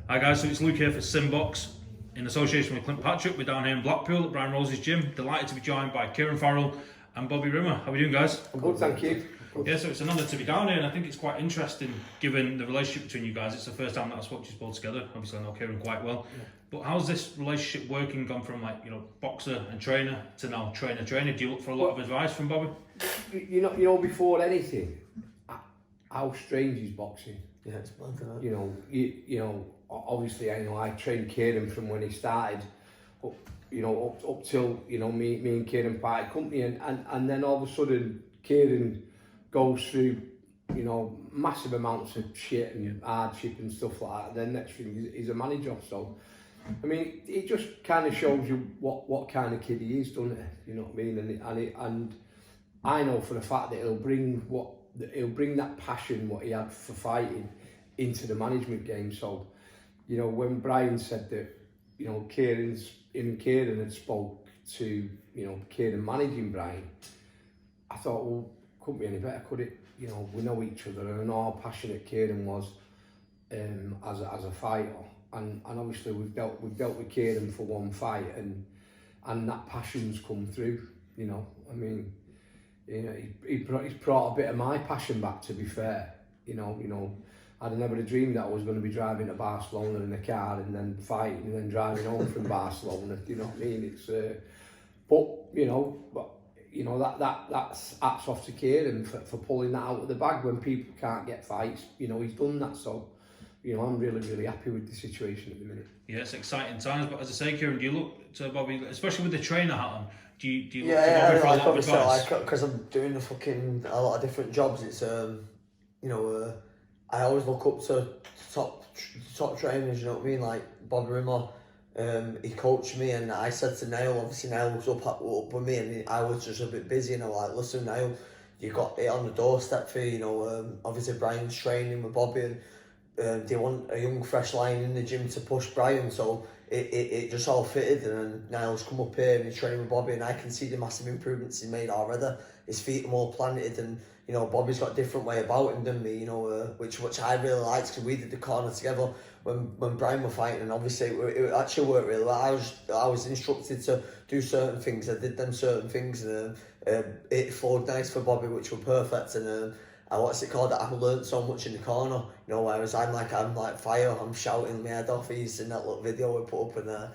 Hi guys, so it's Luke here for SimBoxx in association with Clint Patrick. We're down here in Blackpool at Brian Rose's gym. Delighted to be joined by Kieran Farrell and Bobby Rimmer. How are we doing, guys? I'm good, thank you. Yeah, so it's an honour to be down here, and I think it's quite interesting given the relationship between you guys. It's the first time that I've spoken to you both together. Obviously I know Kieran quite well. Yeah. But how's this relationship working, gone from boxer and trainer to now trainer? Do you look for a lot of advice from Bobby? You know before anything, how strange is boxing? Yeah, it's mad, isn't it? Obviously, I trained Kieran from when he started, up till me and Kieran parted company, and then all of a sudden Kieran goes through massive amounts of shit and hardship and stuff like that. Then next thing he's a manager. So I mean, it just kind of shows you what kind of kid he is, doesn't it? You know what I mean? And I know for the fact that he'll bring that passion what he had for fighting into the management game. So when Brian said that Kieran had spoke to Kieran managing Brian, I thought, well, couldn't be any better, could it? We know each other, and I know how passionate Kieran was as a fighter, and obviously we've dealt with Kieran for one fight, and that passion's come through. I mean, he's brought a bit of my passion back, to be fair. I'd never dreamed that I was going to be driving to Barcelona in a car and then fighting and then driving home from Barcelona. You know what I mean? It's that's hats off to Kieran for pulling that out of the bag when people can't get fights. He's done that. So I'm really, really happy with the situation at the minute. Yeah, it's exciting times. But as I say, Kieran, do you look to Bobby, especially with the trainer hat on? Do you look to Bobby for a lot of advice? Because I'm doing a lot of different jobs. It's I always look up to top trainers, you know what I mean? Like Bobby Rimmer, he coached me, and I said to Niall, obviously Niall was up with me, and I was just a bit busy, and I'm like, listen Niall, you got it on the doorstep for you, obviously Brian's training with Bobby, and they want a young fresh line in the gym to push Brian, so it just all fitted, and then Niall's come up here and he's training with Bobby, and I can see the massive improvements he made already. His feet are more planted, and Bobby's got a different way about him than me, which I really liked, because we did the corner together when Brian were fighting, and obviously it actually worked really well. I was instructed to do certain things, I did them certain things, and it flowed nice for Bobby, which were perfect, and I learned so much in the corner, whereas I'm like fire, I'm shouting my head off. He's in that little video we put up, and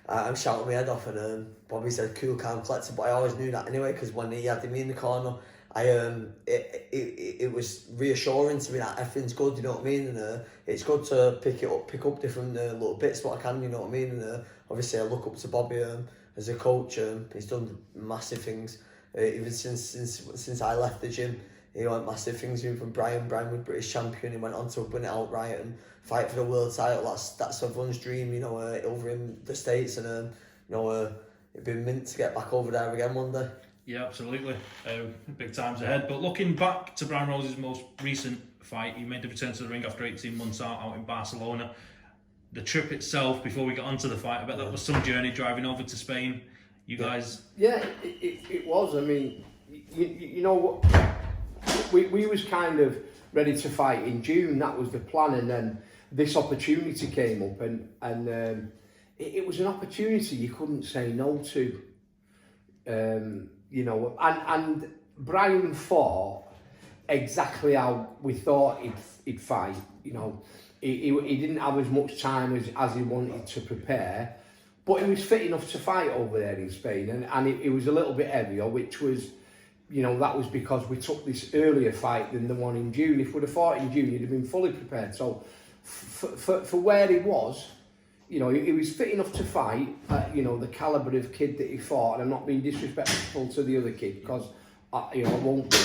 I'm shouting my head off, and Bobby said cool, calm, collected, but I always knew that anyway, because when he had me in the corner, it was reassuring to me that everything's good, you know what I mean, and it's good to pick up different little bits what I can, you know what I mean, and obviously I look up to Bobby as a coach. He's done massive things, even since I left the gym. He went massive things, even from Brian was British champion, he went on to win it outright and fight for the world title. That's everyone's dream, over in the States, and it'd be mint to get back over there again one day. Yeah, absolutely. Big times ahead. But looking back to Brian Rose's most recent fight, he made the return to the ring after 18 months out in Barcelona. The trip itself, before we got onto the fight, I bet that was some journey driving over to Spain. You guys... Yeah, it was. I mean, you know what? We was kind of ready to fight in June. That was the plan, and then this opportunity came up, and it was an opportunity you couldn't say no to. And Brian fought exactly how we thought he'd fight. He didn't have as much time as he wanted to prepare, but he was fit enough to fight over there in Spain, and it was a little bit heavier, which was, that was because we took this earlier fight than the one in June. If we'd have fought in June, he'd have been fully prepared. So for where he was, he was fit enough to fight, the calibre of kid that he fought, and I'm not being disrespectful to the other kid, because I won't be,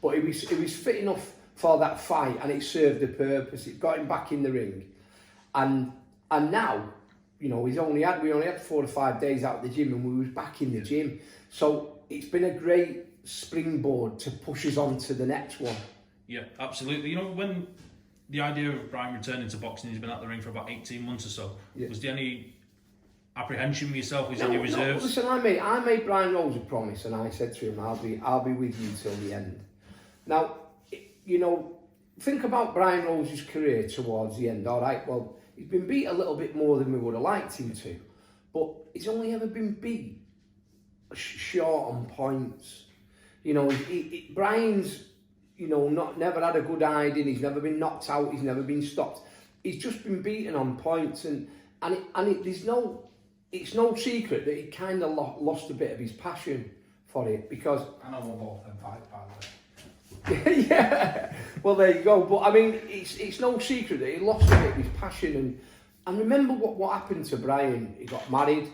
but he was fit enough for that fight, and it served the purpose. It got him back in the ring, and now, we only had 4 or 5 days out of the gym, and we was back in the gym, so it's been a great springboard to push us on to the next one. Yeah, absolutely. When the idea of Brian returning to boxing, he's been at the ring for about 18 months or so. Yeah. Was there any apprehension with yourself? Was there any reserves? Listen, I made Brian Rose a promise, and I said to him, I'll be with you till the end. Now, think about Brian Rose's career towards the end. All right, well, He's been beat a little bit more than we would have liked him to, but he's only ever been beat short on points. You know, Brian's, you know, never had a good hiding. He's never been knocked out. He's never been stopped. He's just been beaten on points, it's no secret that he kind of lost a bit of his passion for it, because I know what both them fight, by the way. yeah, well there you go. But I mean, it's no secret that he lost a bit of his passion, and remember what happened to Brian. He got married.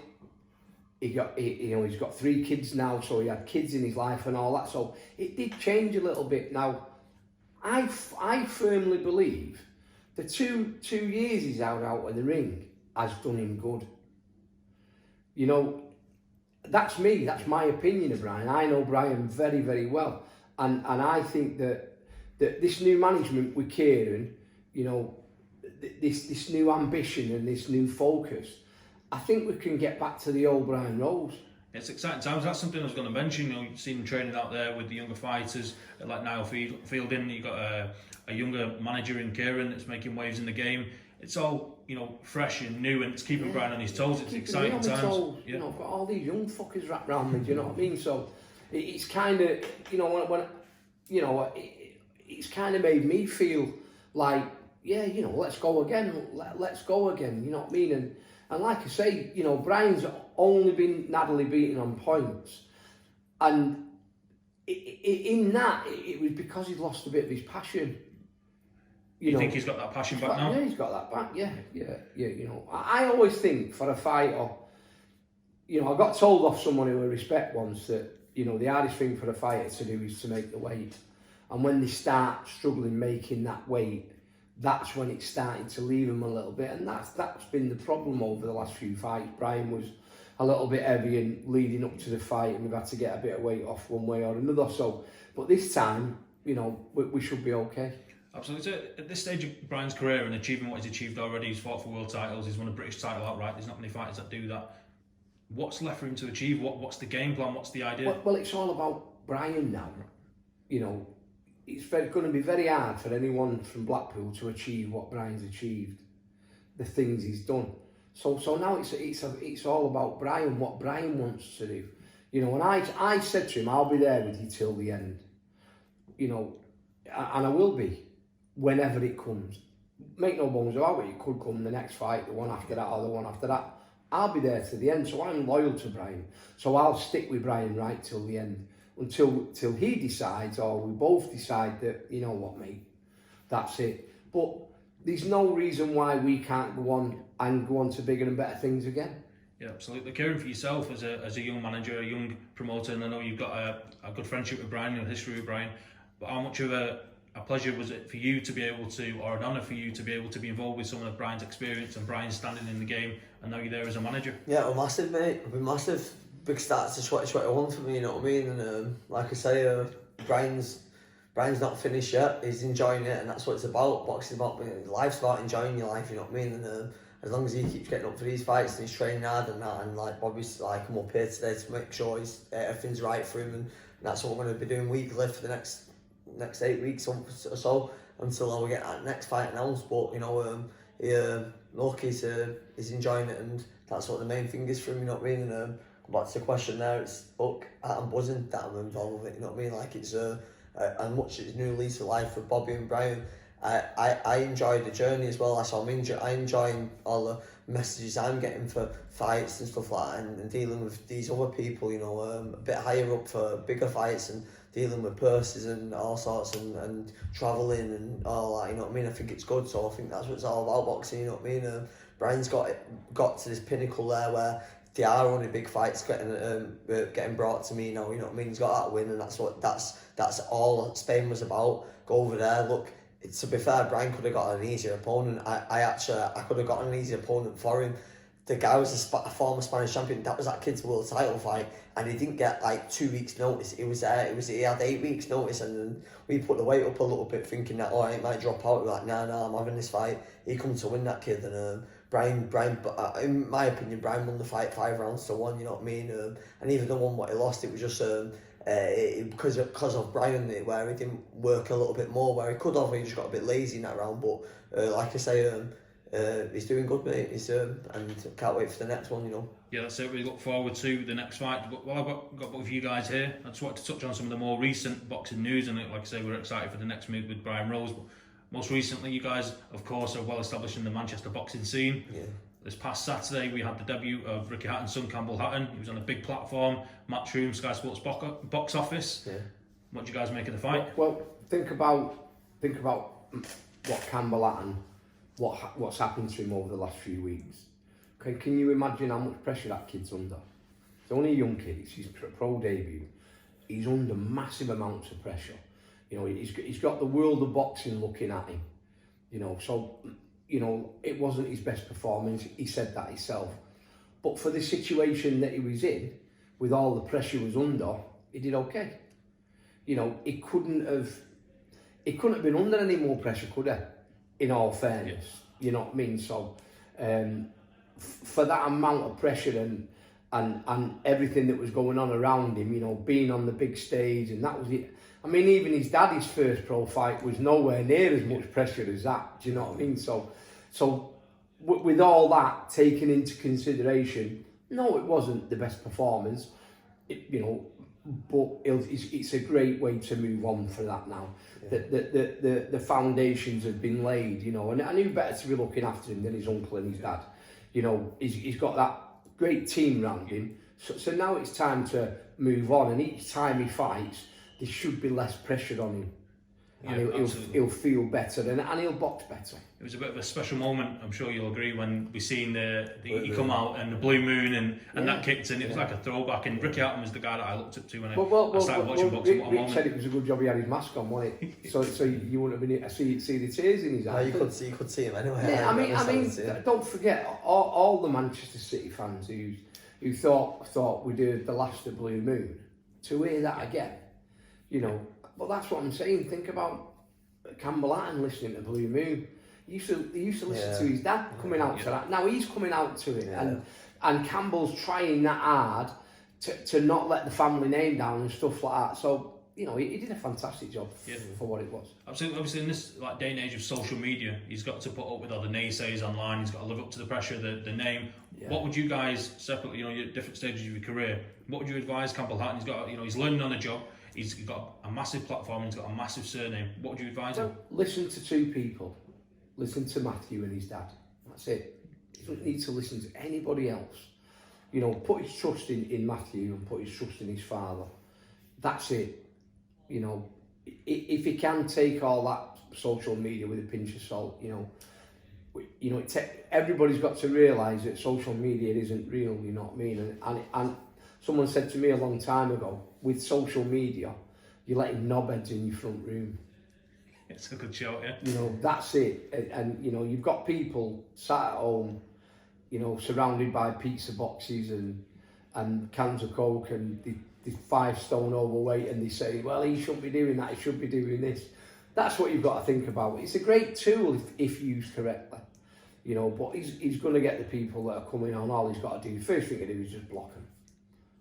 He's got 3 kids now, so he had kids in his life and all that. So it did change a little bit. Now, I firmly believe the two years he's out of the ring has done him good. You know, that's me. That's my opinion of Brian. I know Brian very, very well, and I think that this new management with Kieran, you know, this new ambition and this new focus, I think we can get back to the old Brian Rose. It's exciting times. That's something I was going to mention. You know, you've seen him training out there with the younger fighters like Niall Fielding. You've got a younger manager in Kieran that's making waves in the game. It's all, you know, fresh and new, and it's keeping Brian on his toes. It's exciting times. You know, I've got all these young fuckers wrapped around me. Do you know what I mean? So it's kind of, you know, when you know, it's kind of made me feel like, yeah, you know, let's go again. Let's go again. You know what I mean? And like I say, you know, Brian's only been nattily beaten on points, and in that it was because he'd lost a bit of his passion. You think he's got that passion back now? Yeah, he's got that back. Yeah. You know, I always think for a fighter, you know, I got told off someone who I respect once that, you know, the hardest thing for a fighter to do is to make the weight, and when they start struggling making that weight, that's when it's starting to leave him a little bit, and that's been the problem over the last few fights. Brian was a little bit heavy and leading up to the fight, and we've had to get a bit of weight off one way or another. So, but this time, you know, we should be okay. Absolutely. At this stage of Brian's career and achieving what he's achieved already, he's fought for world titles, he's won a British title outright. There's not many fighters that do that. What's left for him to achieve? What's the game plan? What's the idea? Well, it's all about Brian now. You know, it's going to be very hard for anyone from Blackpool to achieve what Brian's achieved, the things he's done. So now it's all about Brian, what Brian wants to do. You know, and I said to him, I'll be there with you till the end. You know, and I will be whenever it comes. Make no bones about it. It could come the next fight, the one after that, or the one after that. I'll be there to the end. So I'm loyal to Brian. So I'll stick with Brian right till the end. Until he decides, or we both decide that, you know what, mate, that's it. But there's no reason why we can't go on to bigger and better things again. Yeah, absolutely. Kieran, for yourself as a young manager, a young promoter, and I know you've got a good friendship with Brian and a history with Brian, but how much of a pleasure was it for you to be able to, or an honour for you to be able to be involved with some of Brian's experience and Brian's standing in the game, and now you're there as a manager? Yeah, well, massive, mate. It'll be massive. Big start to 2021 for me, you know what I mean? And like I say, Brian's not finished yet. He's enjoying it, and that's what it's about. Boxing about, life's about enjoying your life, you know what I mean? And as long as he keeps getting up for these fights and he's training hard and that, and like Bobby's like, I'm up here today to make sure everything's right for him, and that's what we're going to be doing weekly for the next 8 weeks or so until we get that next fight announced. But you know, look, he's enjoying it, and that's what the main thing is for him, you know what I mean? And go back to the question there, it's look, I'm buzzing that I'm involved with it, you know what I mean? Like it's and much it's new lease of life for Bobby and Brian. I enjoy the journey as well. I'm enjoying all the messages I'm getting for fights and stuff like that, and dealing with these other people, you know, a bit higher up for bigger fights, and dealing with purses and all sorts, and travelling and all that, you know what I mean? I think it's good, so I think that's what it's all about, boxing, you know what I mean? Brian's got to this pinnacle there where they are only big fights getting brought to me now, you know what I mean? He's got that win, and that's all Spain was about. Go over there, look, to be fair, Brian could have got an easier opponent. I could have got an easier opponent for him. The guy was a former Spanish champion. That was that kid's world title fight, and he didn't get like 2 weeks notice. He had 8 weeks notice, and then we put the weight up a little bit, thinking that it might drop out. We're like, nah, I'm having this fight. He come to win that kid, and Brian, in my opinion, Brian won the fight 5 rounds to 1. You know what I mean? And even the one what he lost, it was just because of Brian, where he didn't work a little bit more, where he could have. He just got a bit lazy in that round. But like I say, he's doing good, mate. He's and can't wait for the next one, you know. Yeah, that's it. We look forward to the next fight. But while I've got both of you guys here, I just wanted to touch on some of the more recent boxing news. And like I say, we're excited for the next move with Brian Rose. But most recently, you guys, of course, are well established in the Manchester boxing scene. Yeah. This past Saturday, we had the debut of Ricky Hatton's son, Campbell Hatton. He was on a big platform, Matchroom, Sky Sports box office. Yeah. What do you guys make of the fight? Well, think about what Campbell Hatton, what's happened to him over the last few weeks. Can you imagine how much pressure that kid's under? He's only a young kid. It's his pro debut. He's under massive amounts of pressure. You know, he's got the world of boxing looking at him. You know, so. You know, it wasn't his best performance, he said that himself. But for the situation that he was in, with all the pressure he was under, he did okay. You know, he couldn't have been under any more pressure, could he? In all fairness, you know what I mean? So, for that amount of pressure and everything that was going on around him, you know, being on the big stage, and that was it. I mean, even his daddy's first pro fight was nowhere near as much pressure as that. Do you know what I mean? So with all that taken into consideration, no, it wasn't the best performance. You know, but it's a great way to move on for that now. Yeah. The foundations have been laid. You know, and who better to be looking after him than his uncle and his dad? You know, he's got that great team around him. So now it's time to move on. And each time he fights, there should be less pressure on him, and he'll feel better and he'll box better. It was a bit of a special moment, I'm sure you'll agree, when we seen he come out and the blue moon and that kicked in. It was like a throwback, and Ricky Hatton was the guy that I looked up to when I started watching boxing. Rick said it was a good job he had his mask on, wasn't it? so you wouldn't have been able to see the tears in his eyes. You could see him anyway. Yeah, I mean, don't forget all the Manchester City fans who thought we did the last of Blue Moon to hear that again. You know, but that's what I'm saying. Think about Campbell Hatton listening to Blue Moon. He used to listen to his dad coming out to that. Now he's coming out to it, and Campbell's trying that hard to not let the family name down and stuff like that. So, you know, he did a fantastic job for what it was. Absolutely. Obviously, in this day and age of social media, he's got to put up with all the naysayers online. He's got to live up to the pressure of the name. Yeah. What would you guys separately, you know, your different stages of your career, what would you advise Campbell Hatton? He's got, you know, he's learning on the job. He's got a massive platform, he's got a massive surname. What would you advise him? Listen to two people. Listen to Matthew and his dad. That's it. He doesn't need to listen to anybody else. You know, put his trust in Matthew and put his trust in his father. That's it. You know, if he can take all that social media with a pinch of salt, everybody's got to realise that social media isn't real, you know what I mean? And someone said to me a long time ago, with social media, you're letting knobheads in your front room. It's a good shout, yeah. You know, that's it. And you know, you've got people sat at home, you know, surrounded by pizza boxes and cans of Coke, and they're 5 stone overweight, and they say, well, he shouldn't be doing that, he should be doing this. That's what you've got to think about. It's a great tool if used correctly. You know, but he's going to get the people that are coming on. All he's got to do, the first thing to do is just block them.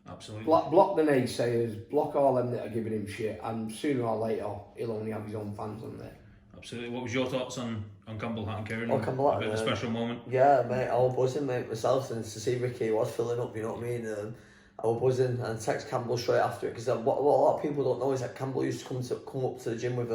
Absolutely. Block the naysayers, block all them that are giving him shit, and sooner or later he'll only have his own fans on there. Absolutely. What was your thoughts on Campbell Hatton, Kieran? Campbell Hatton, a bit of a special moment. Yeah, mate, I was buzzing, mate, myself, and to see Ricky was filling up, you know what I mean? I was buzzing, and text Campbell straight after it, because what a lot of people don't know is that Campbell used to come up to the gym with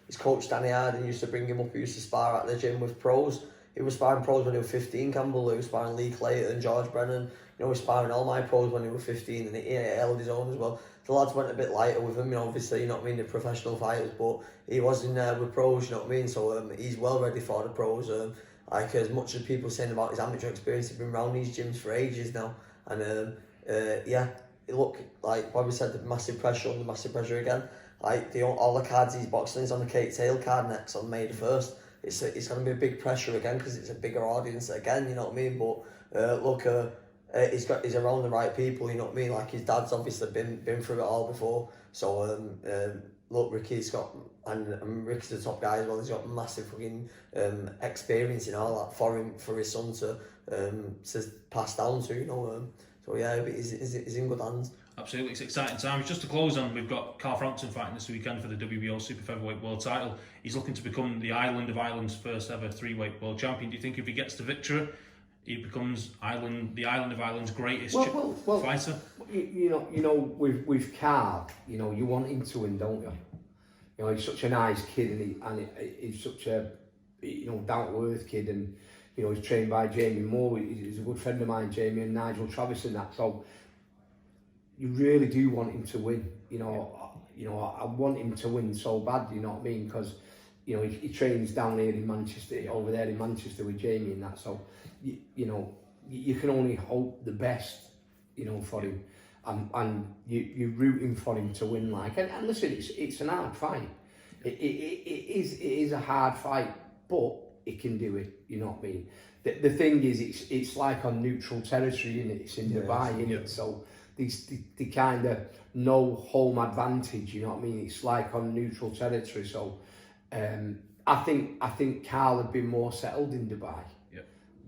his coach Danny Harden. Used to bring him up. He used to spar at the gym with pros. He was sparring pros when he was 15, Campbell. He was sparring Lee Clayton, George Brennan. You know, he was sparring all my pros when he was 15, and he held his own as well. The lads went a bit lighter with him, you know, obviously, you know what I mean, the professional fighters, but he was in there with pros, you know what I mean, so he's well ready for the pros. Like, as much as people saying about his amateur experience, he's been around these gyms for ages now, and yeah, look, like Bobby said, the massive pressure on the massive pressure again. Like, all the cards he's boxing is on the Kate Tail card next on May the 1st. It's going to be a big pressure again, because it's a bigger audience again, you know what I mean, but look, he's around the right people, you know what I mean, like his dad's obviously been through it all before, so look, Ricky's got, and Ricky's the top guy as well, he's got massive fucking experience in all that for his son to pass down to, you know, so yeah, he's in good hands. Absolutely, it's exciting times. Just to close on, we've got Carl Frampton fighting this weekend for the WBO Super Featherweight World Title. He's looking to become the island of Ireland's first ever 3-weight world champion. Do you think if he gets the victory, he becomes the island of Ireland's greatest fighter? You know, with Carl, you know, you want him to win, don't you? You know, he's such a nice kid, and he's such a, you know, down to earth kid, and you know, he's trained by Jamie Moore. He's a good friend of mine, Jamie, and Nigel Travis, and that. So you really do want him to win. You know, I want him to win so bad. You know what I mean? Because you know, he trains down here in Manchester, over there in Manchester with Jamie and that. So you know, you can only hope the best, you know, for him, and you're rooting for him to win. Like, and listen, it's an hard fight. It is a hard fight, but he can do it. You know what I mean? The thing is, it's like on neutral territory, and it's in Dubai, innit? So they kind of no home advantage. You know what I mean? It's like on neutral territory. So I think Carl had been more settled in Dubai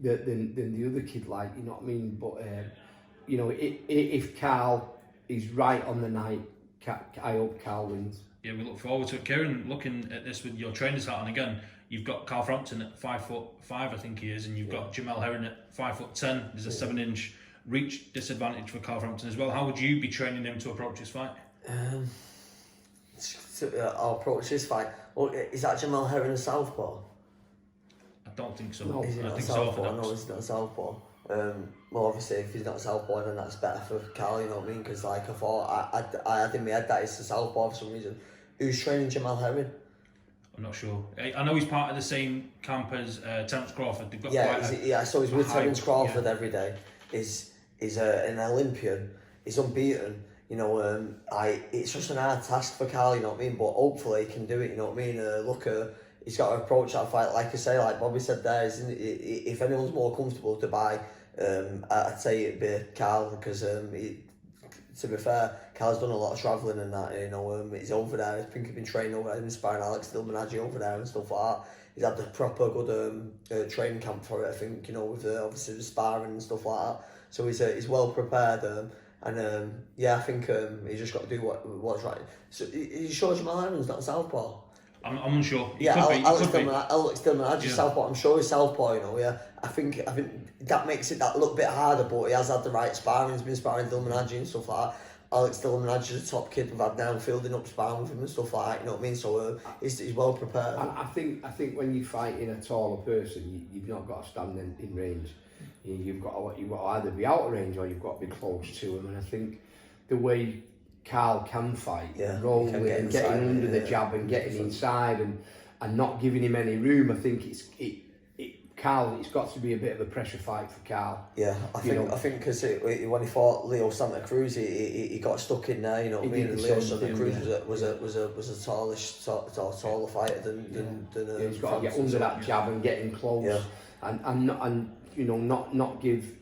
than the other kid. Like, you know what I mean? But you know, if Carl is right on the night, I hope Carl wins. Yeah, we look forward to it. Kieran, looking at this with your trainer's hat on again, you've got Carl Frampton at 5'5", I think he is, and you've got Jamal Herring at 5'10". There's a 7-inch reach disadvantage for Carl Frampton as well. How would you be training him to approach this fight? I'll approach this fight. Well, is that Jamal Herring a southpaw? I don't think so. No, is he not a southpaw? No, he's not a southpaw. Well, obviously, if he's not a southpaw, then that's better for Carl, you know what I mean? Because, like, I thought, I had in my head that he's a southpaw for some reason. Who's training Jamal Herring? I'm not sure. I know he's part of the same camp as Terence Crawford. They've got so he's with Terence Crawford every day. He's an Olympian. He's unbeaten. You know, it's just an hard task for Carl, you know what I mean? But hopefully he can do it, you know what I mean? He's got to approach that fight, like I say, like Bobby said there, if anyone's more comfortable to buy, I'd say it'd be Carl, because to be fair, Carl's done a lot of travelling and that, you know, he's over there. I think he's been training over there, he's been sparring Alex Dilmanaggi over there and stuff like that. He's had the proper good training camp for it, I think, you know, with obviously the sparring and stuff like that. So he's well prepared, and I think he's just got to do what's right. So, are you sure Jamal Herring's not a southpaw? I'm unsure. Alex Dilmanaggi southpaw. I'm sure he's southpaw, you know. Yeah, I think that makes it that little bit harder, but he has had the right sparring. He's been sparring Dilmanaggi and stuff like that. Alex Dilmanaggi's a top kid we've had now, fielding up sparring with him and stuff like that. You know what I mean? So he's well prepared. And I think when you fight in a taller person, you've not got to stand in range. You've got to either be out of range or you've got to be close to him. And I think the way Carl can fight, rolling and getting under the jab and getting inside and not giving him any room, I think Carl, it's got to be a bit of a pressure fight for Carl. Yeah, I think because when he fought Leo Santa Cruz, he got stuck in there. You know what I mean? And Leo Santa Cruz was a taller fighter than he's got to get under that jab and get in close and you know, not give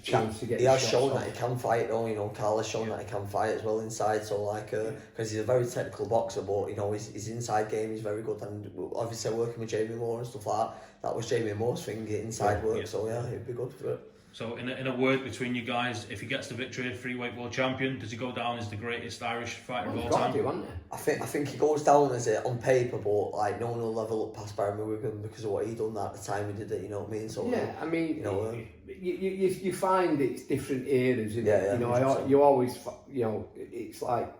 chance to get. He has shown that he can fight, though. You know, Carl has shown that he can fight as well inside. So like, because he's a very technical boxer, but you know, his inside game is very good. And obviously, working with Jamie Moore and stuff like that was Jamie Moore's thing, inside work. So yeah, it'd be good for it. So in a word between you guys, if he gets the victory, 3-weight world champion, does he go down as the greatest Irish fighter of all time? I think he goes down as it on paper, but like no one will level up past Barry Wigan because of what he done at the time he did it. You know what I mean? So yeah, I mean, you know, you find it's different eras, isn't it? You know, you always, you know, it's like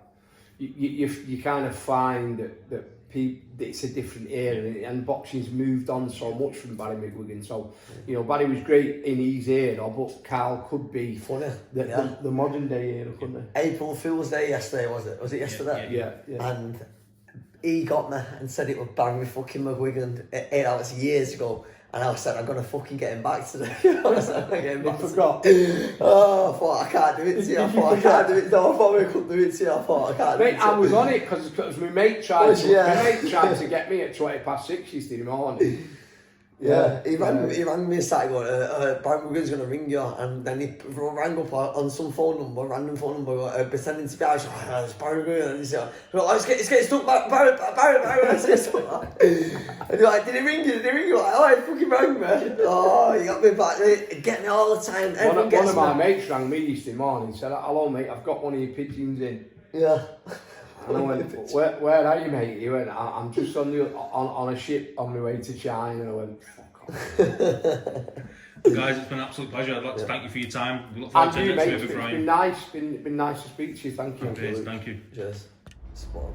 you kind of find that it's a different era, and boxing's moved on so much from Barry McGuigan. So, you know, Barry was great in his era, but Carl could be funny. The modern day era, couldn't he? April Fool's Day yesterday, was it? Was it yesterday? Yeah. And he got me and said it was Barry fucking McGuigan. That was years ago. And I said, I'm going to fucking get him back today. I forgot. Oh, I thought I can't do it to you. I thought I can't do it. No, I thought I couldn't do it to you. I thought I can't do it to you. I was on it because my mate tried to get me at 6:20 yesterday morning. Yeah, he rang me and started going, Barry's going to ring you, and then he rang up on some phone number, random phone number, pretending to be, I was like, oh, it's Barry, and he's like, it's getting stuck, Barry, let's get stuck. And you're like, did he ring you? Like, oh, he fucking rang me. Oh, you got me back, get me all the time. One of my mates rang me yesterday morning and said, hello mate, I've got one of your pigeons in. Yeah. And I went, where are you mate? He went, I'm just on a ship on my way to China. And I went, fuck off. Guys, it's been an absolute pleasure. I'd like to thank you for your time. We look forward to And you next mate, week, it's Brian. been nice, been nice to speak to you, thank you. Thank you. Cheers. Spot on.